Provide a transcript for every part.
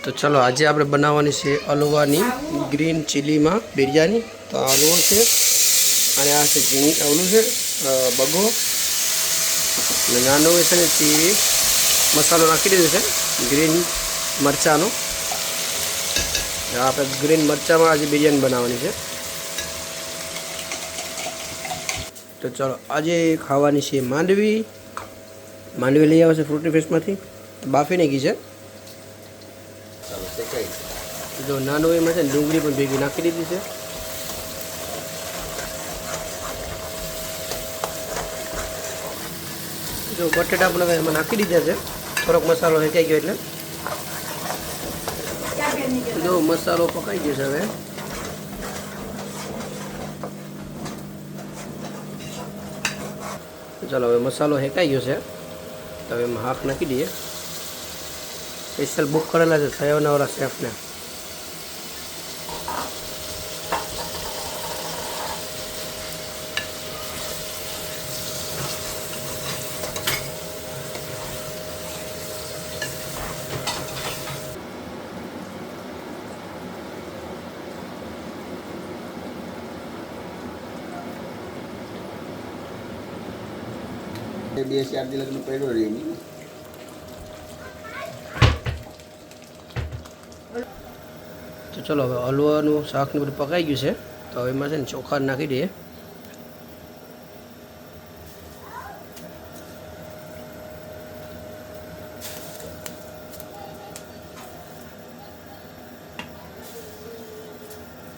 तो चलो आज आप बनावानी से हलवानी ग्रीन चिली में बिरयानी। तो हलवो से અને આ છે ઓલું છે બગો અને નાનો છે ને તે મસાલો નાખી દીધો છે ગ્રીન મરચાંનો। આપણે ગ્રીન મરચાંમાં આજે બિરયાની બનાવવાની છે। તો ચલો આજે ખાવાની છે માંડવી। માંડવી લઈ આવે છે ફ્રૂટી ફેસમાંથી, બાફી નાખી છે। જો નાનો એમાં છે ડુંગળી પણ ભેગી નાખી દીધી છે। जो बटेटा पण एम नाखी दीधा है, थोड़ोक मसालो हेकाई गयो एटले जो मसालो पकाई गयो छे। हवे चलो हवे मसालो हेकाई गयो छे तो हवे हाफ नाखी दीए। स्पेशल बुक करेला छे सयावनावाला शेफ ने। तो चलो हवे हलवानु शाक ने बधुं पकाई गयुं छे तो हवे एमां छे ने चोखा नाखी दीए।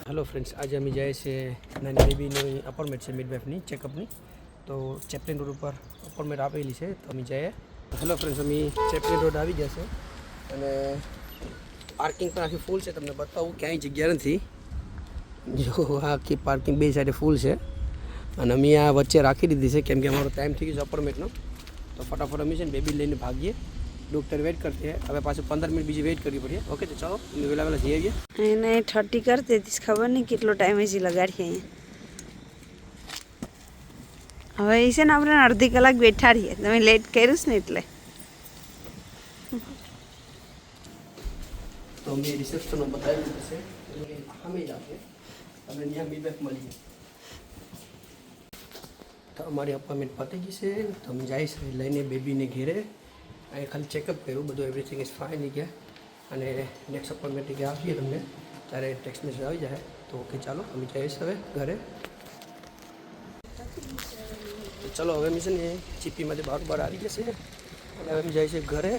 हेलो फ्रेंड्स, आज अमी जाए छे नानी बेबीनी अपॉइंटमेंट छे मिडवाइफनी चेकअपनी। तो चेपलिन रोड पर अपॉइंटमेंट आपेली है तो अमी जाए। हेलो फ्रेंड्स, अमी चेपलिन रोड आई गया है अने पार्किंग पर आखी फूल है। तमने बताऊँ क्या जग्या नहीं जो आखी पार्किंग बे साइडे फूल है अने अमी आ वच्चे राखी दीधी है केम के अमारो टाइम थी गयो अपॉइंटमेंटनो। तो फटाफट अमी बेबी लईने भागीए। डॉक्टर वेट करते हैं, हमें पास 15 मिनट बीजी वेट करनी पड़ी। ओके तो चलो वेला वेला जई आवीए। नहीं 30 करते खबर नहीं कितलो टाइम हजी लगाड़ीए। હવે એ છે ને આપણે અડધી કલાક બેઠા રહીએ, તમે લેટ કર્યું ને એટલે। તો મેં રિસેપ્શન બતાવી દીધું છે અમે જાતે તમે ત્યાં બીબેક મળીએ। તો અમારી અપોઇન્ટમેન્ટ પતી ગઈ છે તો અમે જઈશ લઈને બેબીને ઘેરે। અહીં ખાલી ચેકઅપ કર્યું, બધું એવરીથિંગ ઇઝ ફાઇન ગયા અને નેક્સ્ટ અપોઇન્ટમેન્ટ કે આપીએ તમને ત્યારે ટેક્સ્ટ મેસેજ આવી જાય। તો ઓકે ચાલો અમે જઈશ હવે ઘરે। चलो हमें मिशन चीपी में बार बार आ गई है। हमें जाए घरे।